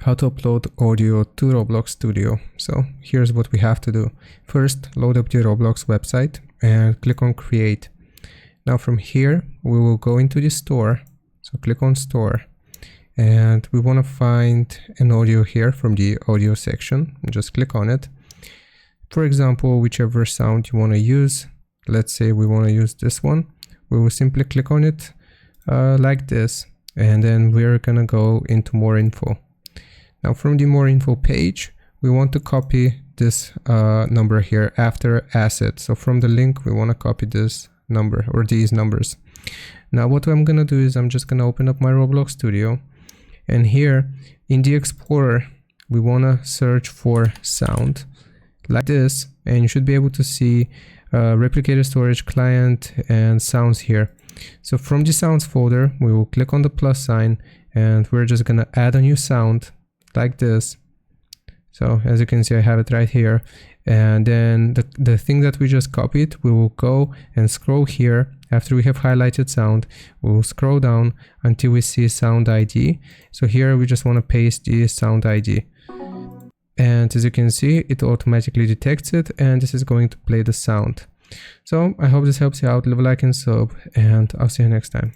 how to upload audio to Roblox Studio. So here's what we have to do. First, load up the Roblox website and click on create. Now from here, we will go into the store. So click on store and we want to find an audio here from the audio section. Just click on it. For example, whichever sound you want to use. Let's say we want to use this one. We will simply click on it like this. And then we're gonna go into more info. Now from the more info page, we want to copy this number here after asset. So from the link, we want to copy this number or these numbers. Now what I'm gonna do is I'm just gonna open up my Roblox Studio, and here in the Explorer, we wanna search for sound like this, and you should be able to see replicated storage client and sounds here. So from the sounds folder, we will click on the plus sign and we're just gonna add a new sound like this. So as you can see, I have it right here. And then the thing that we just copied, we will go and scroll here. After we have highlighted sound, we will scroll down until we see sound ID. So here we just want to paste the sound ID. And as you can see, it automatically detects it and this is going to play the sound. So I hope this helps you out. Leave a like and sub, and I'll see you next time.